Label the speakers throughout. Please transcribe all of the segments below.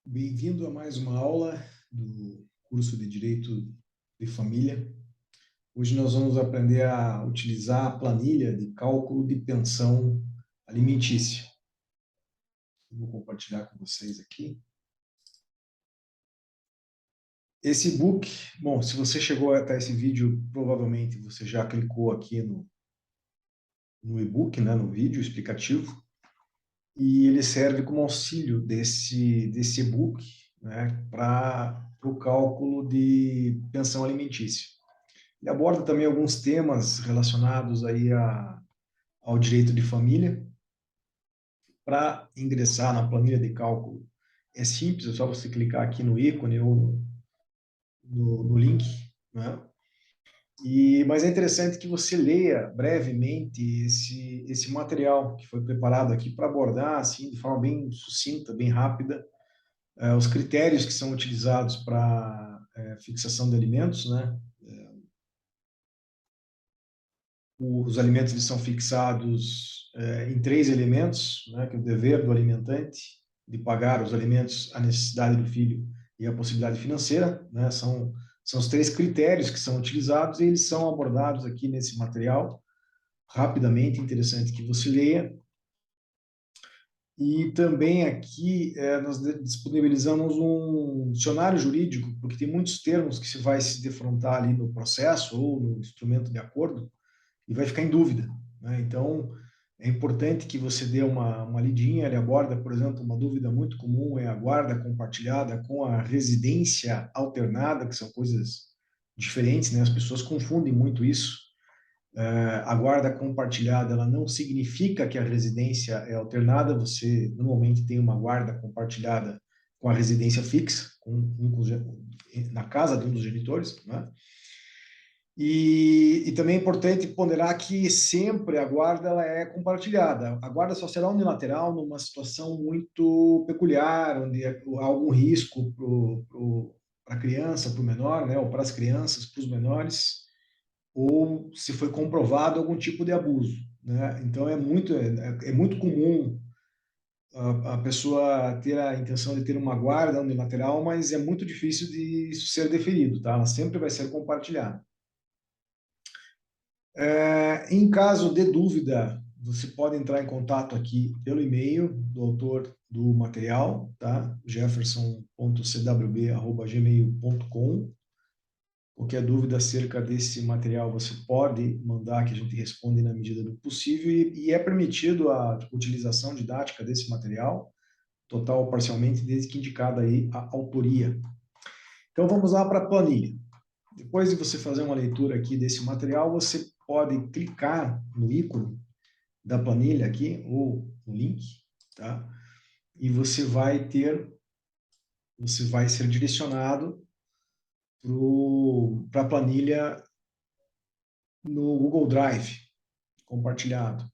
Speaker 1: Bem-vindo a mais uma aula do curso de Direito de Família. Hoje nós vamos aprender a utilizar a planilha de cálculo de pensão alimentícia. Vou compartilhar com vocês aqui. Esse e-book, bom, se você chegou até esse vídeo, provavelmente você já clicou aqui no e-book, né, no vídeo explicativo, e ele serve como auxílio desse e-book, né, para o cálculo de pensão alimentícia. Ele aborda também alguns temas relacionados aí ao direito de família. Para ingressar na planilha de cálculo é simples, é só você clicar aqui no ícone ou no link, né? Mas é interessante que você leia brevemente esse material que foi preparado aqui para abordar assim de forma bem sucinta, bem rápida, os critérios que são utilizados para fixação de alimentos, né? Os alimentos eles são fixados em três elementos, né, que é o dever do alimentante de pagar os alimentos, a necessidade do filho e a possibilidade financeira, né, são os três critérios que são utilizados e eles são abordados aqui nesse material rapidamente, interessante que você leia. E também aqui nós disponibilizamos um dicionário jurídico, porque tem muitos termos que se vai se defrontar ali no processo ou no instrumento de acordo, e vai ficar em dúvida, né? Então, é importante que você dê uma lidinha. Ele aborda, por exemplo, uma dúvida muito comum é a guarda compartilhada com a residência alternada, que são coisas diferentes, né? As pessoas confundem muito isso. A guarda compartilhada, ela não significa que a residência é alternada. Você normalmente tem uma guarda compartilhada com a residência fixa, na casa de um dos genitores, né? E também é importante ponderar que sempre a guarda ela é compartilhada. A guarda só será unilateral numa situação muito peculiar, onde há algum risco para a criança, para o menor, né, ou para as crianças, para os menores, ou se foi comprovado algum tipo de abuso, né? Então é muito comum a pessoa ter a intenção de ter uma guarda unilateral, mas é muito difícil de isso ser deferido, tá? Ela sempre vai ser compartilhada. Em caso de dúvida, você pode entrar em contato aqui pelo e-mail do autor do material, tá? jefferson.cwb@gmail.com. Qualquer dúvida acerca desse material você pode mandar, que a gente responde na medida do possível, e é permitido a utilização didática desse material, total ou parcialmente, desde que indicada aí a autoria. Então vamos lá para a planilha. Depois de você fazer uma leitura aqui desse material, você pode clicar no ícone da planilha aqui, ou no link, tá? E você vai ser direcionado para a planilha no Google Drive, compartilhado.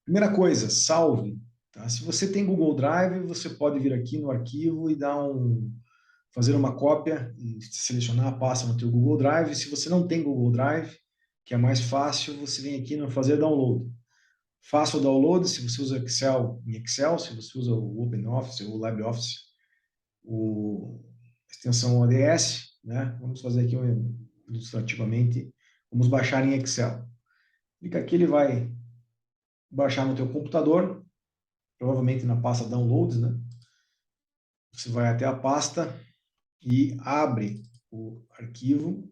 Speaker 1: Primeira coisa, salve. Tá? Se você tem Google Drive, você pode vir aqui no arquivo e fazer uma cópia e selecionar a pasta no teu Google Drive. Se você não tem Google Drive, que é mais fácil, você vem aqui no fazer download. Faça o download se você usa Excel em Excel, se você usa o OpenOffice ou o LibreOffice, a extensão ODS, né? Vamos fazer aqui ilustrativamente, vamos baixar em Excel. Clica aqui, ele vai baixar no teu computador, provavelmente na pasta Downloads, né? Você vai até a pasta e abre o arquivo.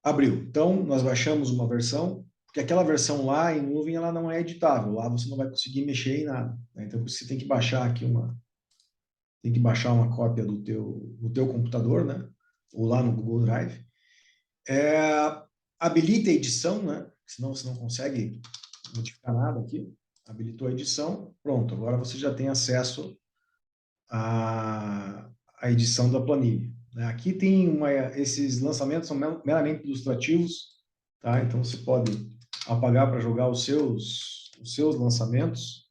Speaker 1: Abriu. Então, nós baixamos uma versão, porque aquela versão lá em nuvem, ela não é editável. Lá você não vai conseguir mexer em nada, né? Então, você tem que baixar aqui uma cópia no teu computador, né? Ou lá no Google Drive. Habilita a edição, né? Senão você não consegue modificar nada aqui. Habilitou a edição, pronto. Agora você já tem acesso à edição da planilha. Aqui tem esses lançamentos são meramente ilustrativos, tá? Então você pode apagar para jogar os seus lançamentos.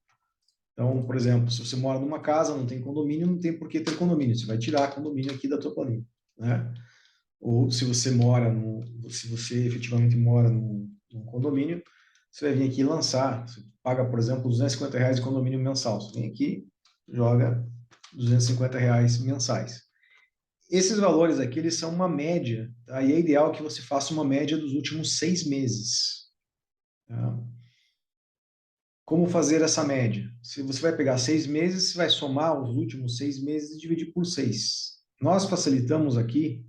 Speaker 1: Então, por exemplo, se você mora numa casa, não tem condomínio, não tem por que ter condomínio. Você vai tirar condomínio aqui da tua planilha, né? Ou se você efetivamente mora num condomínio, você vai vir aqui e lançar. Você paga, por exemplo, R$ 250 de condomínio mensal. Você vem aqui, joga R$ 250 mensais. Esses valores aqui, eles são uma média, tá? E é ideal que você faça uma média dos últimos 6 meses. Tá? Como fazer essa média? Se você vai pegar 6 meses, você vai somar os últimos 6 meses e dividir por 6. Nós facilitamos aqui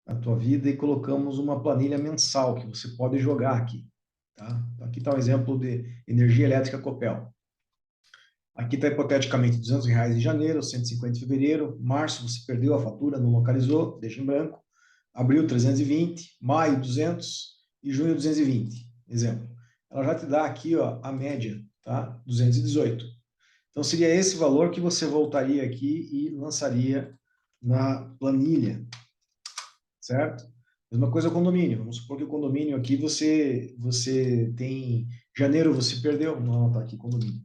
Speaker 1: a tua vida e colocamos uma planilha mensal que você pode jogar aqui. Tá? Aqui está um exemplo de energia elétrica Copel. Aqui está hipoteticamente R$ 200 em janeiro, 150 em fevereiro, março você perdeu a fatura, não localizou, deixa em branco, abril 320, maio 200 e junho 220, exemplo. Ela já te dá aqui, ó, a média, tá? 218. Então seria esse valor que você voltaria aqui e lançaria na planilha, certo? Mesma coisa o condomínio. Vamos supor que o condomínio aqui você tem janeiro você perdeu, não está aqui condomínio.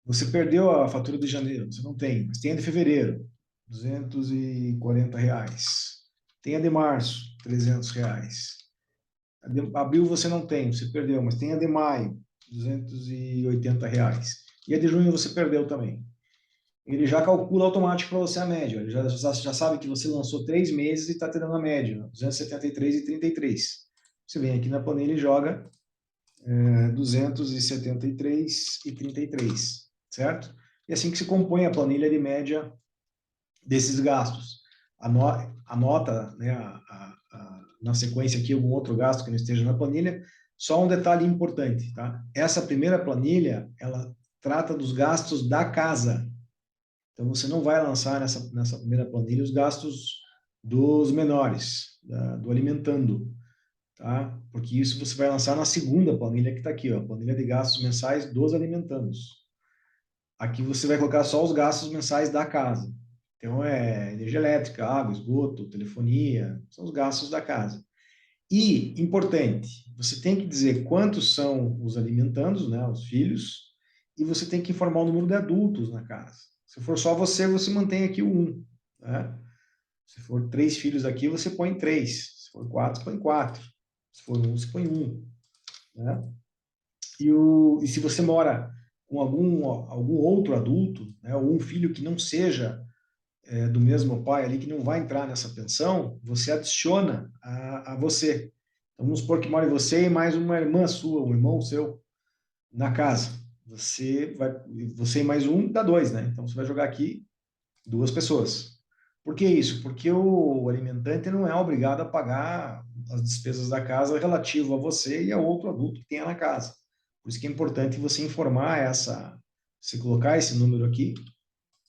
Speaker 1: Você perdeu a fatura de janeiro, você não tem, mas tem a de fevereiro, R$ 240. Tem a de março, R$ 300. A de abril você não tem, você perdeu, mas tem a de maio, R$ 280. E a de junho você perdeu também. Ele já calcula automático para você a média. Ele já sabe que você lançou 3 meses e está te dando a média, 273,33. Você vem aqui na planilha e joga 273,33, certo? E assim que se compõe a planilha de média desses gastos. Anota, né, na sequência aqui algum outro gasto que não esteja na planilha. Só um detalhe importante, tá? Essa primeira planilha, ela trata dos gastos da casa. Então, você não vai lançar nessa primeira planilha os gastos dos menores, do alimentando, tá? Porque isso você vai lançar na segunda planilha que está aqui, ó, planilha de gastos mensais dos alimentandos. Aqui você vai colocar só os gastos mensais da casa. Então, é energia elétrica, água, esgoto, telefonia, são os gastos da casa. E, importante, você tem que dizer quantos são os alimentandos, né, os filhos, e você tem que informar o número de adultos na casa. Se for só você, você mantém aqui o 1. Né? Se for 3 filhos aqui, você põe 3. Se for 4, você põe 4. Se for 1, você põe 1. Né? E se você mora com algum outro adulto, né, ou um filho que não seja do mesmo pai ali, que não vai entrar nessa pensão, você adiciona a você. Então, vamos supor que mora você e mais uma irmã sua, um irmão seu, na casa. Você e mais um dá 2, né? Então, você vai jogar aqui 2 pessoas. Por que isso? Porque o alimentante não é obrigado a pagar as despesas da casa relativo a você e a outro adulto que tenha na casa. Por isso que é importante você informar você colocar esse número aqui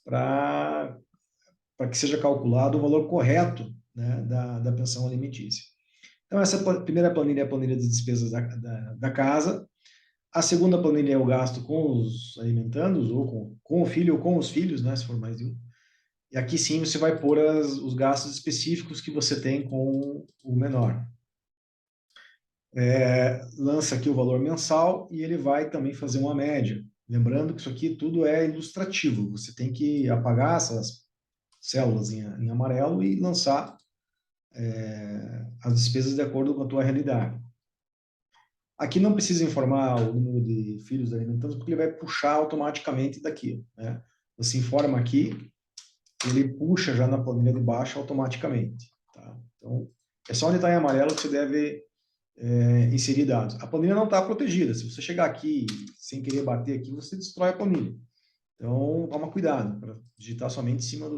Speaker 1: para que seja calculado o valor correto, né, da pensão alimentícia. Então, essa primeira planilha é a planilha de despesas da casa. A segunda planilha é o gasto com os alimentandos, ou com o filho, ou com os filhos, né, se for mais de um. E aqui sim você vai pôr os gastos específicos que você tem com o menor. Lança aqui o valor mensal e ele vai também fazer uma média. Lembrando que isso aqui tudo é ilustrativo. Você tem que apagar essas células em amarelo e lançar as despesas de acordo com a tua realidade. Aqui não precisa informar o número de filhos alimentantes, porque ele vai puxar automaticamente daqui. Né? Você informa aqui, ele puxa já na planilha de baixo automaticamente. Tá? Então, é só onde está em amarelo que você deve inserir dados. A planilha não está protegida. Se você chegar aqui sem querer bater aqui, você destrói a planilha. Então, toma cuidado para digitar somente em cima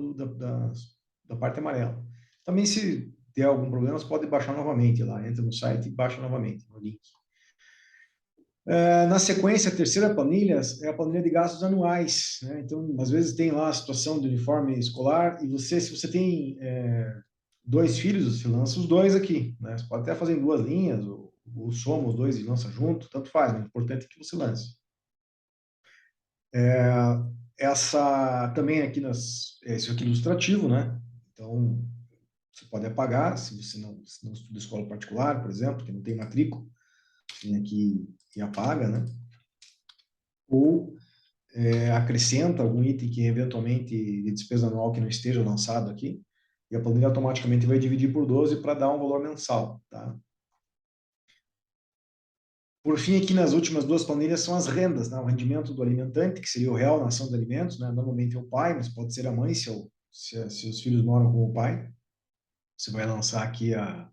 Speaker 1: da parte amarela. Também, se der algum problema, você pode baixar novamente lá. Entra no site e baixa novamente no link. Na sequência, a terceira planilha é a planilha de gastos anuais. Né? Então, às vezes tem lá a situação do uniforme escolar e se você tem 2 filhos, você lança os 2 aqui. Né? Você pode até fazer em 2 linhas, ou soma os 2 e lança junto, tanto faz. O importante é que você lance. Essa também aqui, isso aqui é ilustrativo, né? Então, você pode apagar, se você não estuda escola particular, por exemplo, que não tem matrícula, vem aqui e apaga, né? Ou acrescenta algum item que eventualmente de despesa anual que não esteja lançado aqui. E a planilha automaticamente vai dividir por 12 para dar um valor mensal, tá? Por fim, aqui nas últimas duas planilhas são as rendas, né? O rendimento do alimentante, que seria o real na ação de alimentos, né? Normalmente é o pai, mas pode ser a mãe, se os filhos moram com o pai. Você vai lançar aqui a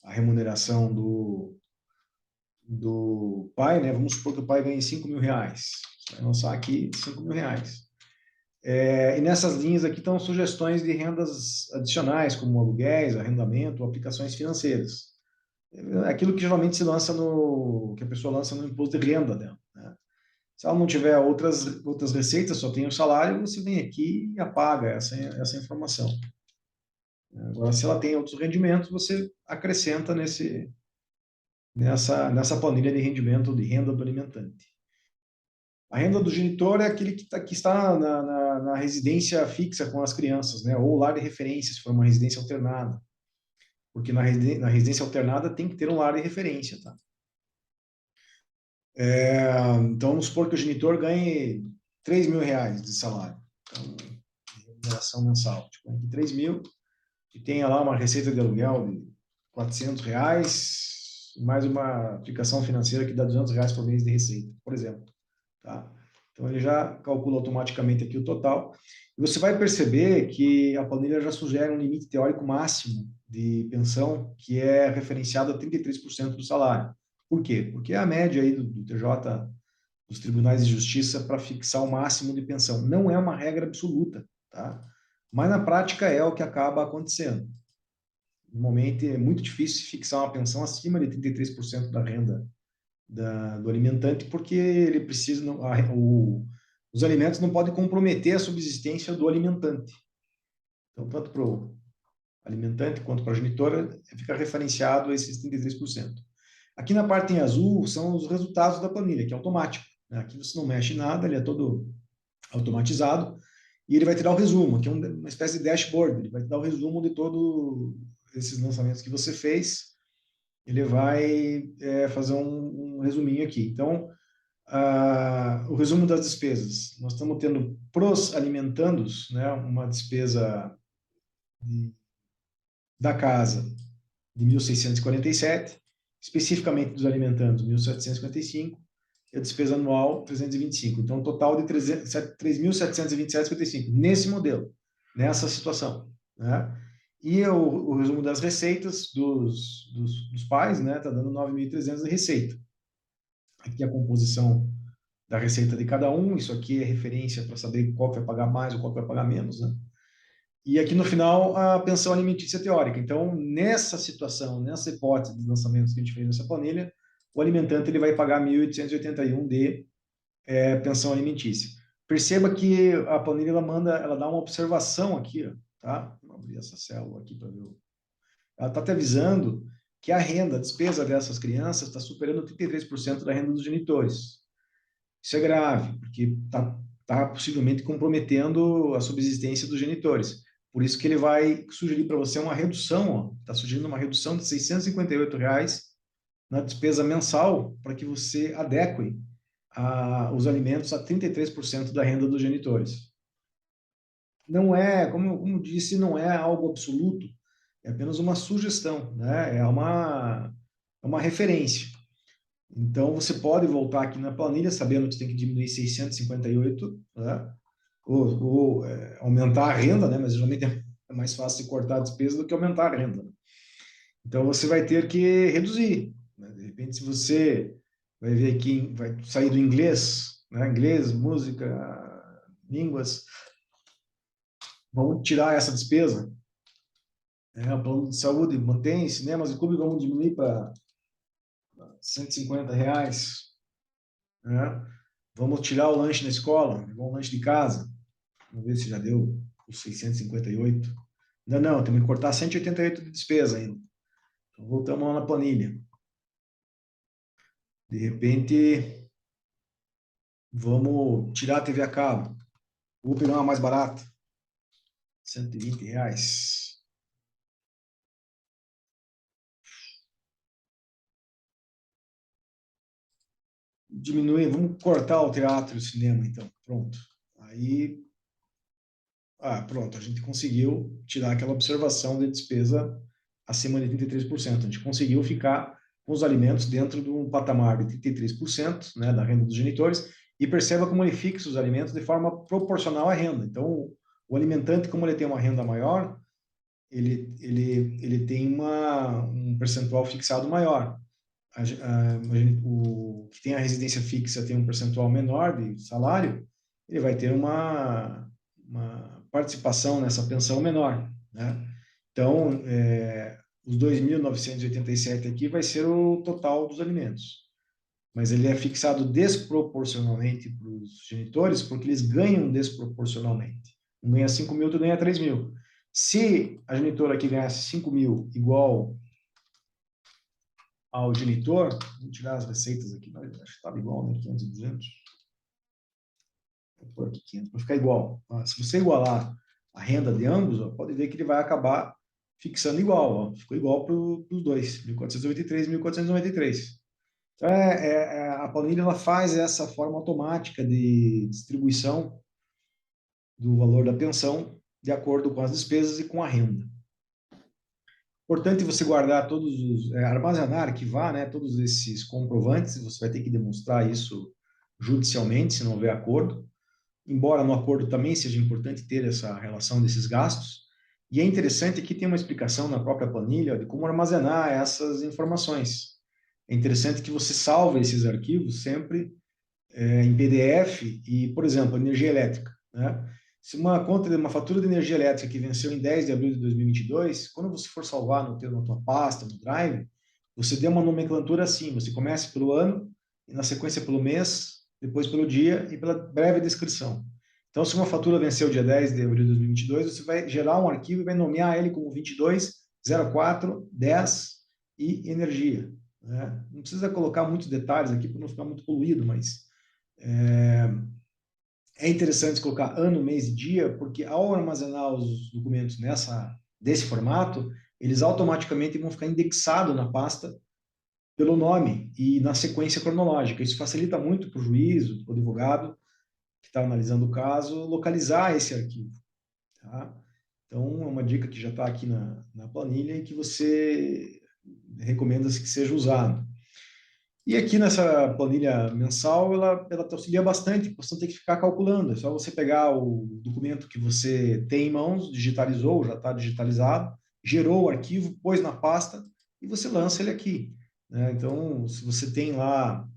Speaker 1: remuneração do pai, né? Vamos supor que o pai ganhe 5 mil reais. Você vai lançar aqui 5 mil reais. E nessas linhas aqui estão sugestões de rendas adicionais, como aluguéis, arrendamento, aplicações financeiras. É aquilo que geralmente se lança que a pessoa lança no imposto de renda dela, né? Se ela não tiver outras receitas, só tem o salário, você vem aqui e apaga essa informação. Agora, se ela tem outros rendimentos, você acrescenta nessa planilha de rendimento de renda do alimentante. A renda do genitor é aquele que está na residência fixa com as crianças, né? Ou lar de referência, se for uma residência alternada. Porque na residência alternada tem que ter um lar de referência, tá? Então, vamos supor que o genitor ganhe 3 mil reais de salário. Então, remuneração mensal. Tipo, aqui 3 mil e tenha lá uma receita de aluguel de 400 reais, mais uma aplicação financeira que dá 200 reais por mês de receita, por exemplo. Tá? Então, ele já calcula automaticamente aqui o total. E você vai perceber que a planilha já sugere um limite teórico máximo de pensão, que é referenciado a 33% do salário. Por quê? Porque é a média aí do TJ, dos tribunais de justiça, para fixar o máximo de pensão. Não é uma regra absoluta, tá? Mas na prática é o que acaba acontecendo. Normalmente é muito difícil fixar uma pensão acima de 33% da renda do alimentante, porque ele precisa, os alimentos não podem comprometer a subsistência do alimentante. Então, tanto para o alimentante quanto para a genitora, fica referenciado esses 33%. Aqui na parte em azul são os resultados da planilha, que é automático, né? Aqui você não mexe nada, ele é todo automatizado, e ele vai te dar o resumo, que é uma espécie de dashboard, ele vai te dar o resumo de todos esses lançamentos que você fez, ele vai fazer um resuminho aqui. Então, o resumo das despesas. Nós estamos tendo pros alimentandos, né, uma despesa da casa de 1.647, especificamente dos alimentandos 1.755, e a despesa anual 325. Então, um total de 3.727,55 nesse modelo, nessa situação, né? E o resumo das receitas dos pais, né, está dando 9.300 de receita. Aqui a composição da receita de cada um, isso aqui é referência para saber qual que vai pagar mais ou qual que vai pagar menos, né? E aqui no final a pensão alimentícia teórica. Então, nessa situação, nessa hipótese de lançamentos que a gente fez nessa planilha, o alimentante ele vai pagar 1.881 de pensão alimentícia. Perceba que a planilha ela dá uma observação aqui, ó, tá? Vou abrir essa célula aqui para ver. Ela está te avisando que a renda, a despesa dessas crianças está superando 33% da renda dos genitores. Isso é grave, porque está possivelmente comprometendo a subsistência dos genitores. Por isso que ele vai sugerir para você uma redução, está sugerindo uma redução de R$ 658 na despesa mensal para que você adeque os alimentos a 33% da renda dos genitores. Não é, como disse, não é algo absoluto, é apenas uma sugestão, né? É uma referência. Então, você pode voltar aqui na planilha, sabendo que você tem que diminuir 658, né? Ou aumentar a renda, né? Mas geralmente é mais fácil de cortar a despesa do que aumentar a renda. Então, você vai ter que reduzir, né? De repente, se você vai ver aqui, vai sair do inglês, né? Inglês, música, línguas, vamos tirar essa despesa. O plano de saúde mantém, cinemas e clubes vamos diminuir para R$ 150, né? Vamos tirar o lanche na escola, levar um lanche de casa. Vamos ver se já deu os 658. Ainda não, temos que cortar 188 de despesa ainda. Então, voltamos lá na planilha. De repente, vamos tirar a TV a cabo. Vou pegar uma mais barata. R$ 120. Diminuir, vamos cortar o teatro e o cinema, então. Pronto. Aí Pronto, a gente conseguiu tirar aquela observação de despesa acima de 33%. A gente conseguiu ficar com os alimentos dentro de um patamar de 33%, né, da renda dos genitores, e perceba como ele fixa os alimentos de forma proporcional à renda. Então, o alimentante, como ele tem uma renda maior, ele tem um percentual fixado maior. O que tem a residência fixa tem um percentual menor de salário, ele vai ter uma participação nessa pensão menor, né? Então, os 2.987 aqui vai ser o total dos alimentos, mas ele é fixado desproporcionalmente para os genitores, porque eles ganham desproporcionalmente. Um ganha 5 mil, tu ganha 3 mil. Se a genitora aqui ganhasse 5 mil igual ao genitor, vou tirar as receitas aqui, mas acho que estava igual, né? 500 e 200. Vou pôr aqui 500, para ficar igual. Se você igualar a renda de ambos, pode ver que ele vai acabar fixando igual. Ficou igual para os dois, 1.493 e 1.493. Então, a planilha ela faz essa forma automática de distribuição do valor da pensão de acordo com as despesas e com a renda. Importante você guardar armazenar, arquivar, né, todos esses comprovantes. Você vai ter que demonstrar isso judicialmente, se não houver acordo. Embora no acordo também seja importante ter essa relação desses gastos. E é interessante que tem uma explicação na própria planilha de como armazenar essas informações. É interessante que você salve esses arquivos sempre em PDF e, por exemplo, energia elétrica, né? Se uma conta de uma fatura de energia elétrica que venceu em 10 de abril de 2022, quando você for salvar na tua pasta, no Drive, você dê uma nomenclatura assim, você começa pelo ano, e na sequência pelo mês, depois pelo dia e pela breve descrição. Então, se uma fatura venceu dia 10 de abril de 2022, você vai gerar um arquivo e vai nomear ele como 22, 04, 10 e energia, né? Não precisa colocar muitos detalhes aqui para não ficar muito poluído, mas é interessante colocar ano, mês e dia, porque ao armazenar os documentos desse formato, eles automaticamente vão ficar indexados na pasta pelo nome e na sequência cronológica. Isso facilita muito para o juiz, para o advogado que está analisando o caso, localizar esse arquivo. Tá? Então, é uma dica que já está aqui na planilha e que você recomenda que seja usado. E aqui nessa planilha mensal, ela te auxilia bastante, você não tem que ficar calculando, é só você pegar o documento que você tem em mãos, digitalizou, já está digitalizado, gerou o arquivo, pôs na pasta e você lança ele aqui, né? Então, se você tem lá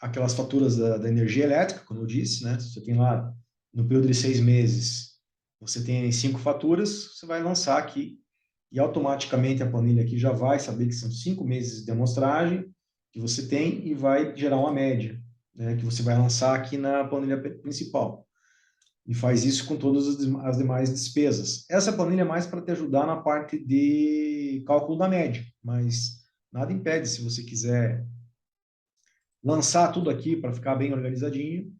Speaker 1: aquelas faturas da energia elétrica, como eu disse, né? Se você tem lá no período de 6 meses, você tem 5 faturas, você vai lançar aqui e automaticamente a planilha aqui já vai saber que são 5 meses de amostragem que você tem e vai gerar uma média, né, que você vai lançar aqui na planilha principal. E faz isso com todas as demais despesas. Essa planilha é mais para te ajudar na parte de cálculo da média, mas nada impede, se você quiser lançar tudo aqui para ficar bem organizadinho,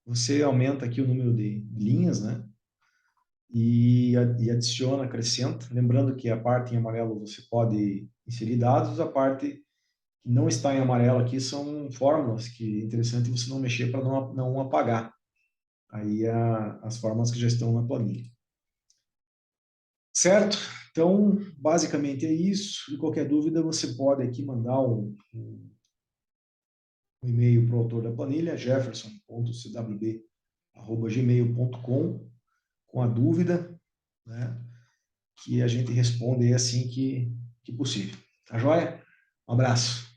Speaker 1: você aumenta aqui o número de linhas, né? E adiciona, acrescenta. Lembrando que a parte em amarelo você pode inserir dados, a parte que não está em amarelo aqui são fórmulas que é interessante você não mexer para não apagar. Aí as fórmulas que já estão na planilha. Certo? Então, basicamente é isso. E qualquer dúvida, você pode aqui mandar um e-mail para o autor da planilha, jefferson.cwb@gmail.com, com a dúvida, né? Que a gente responde assim que possível. Tá joia? Um abraço.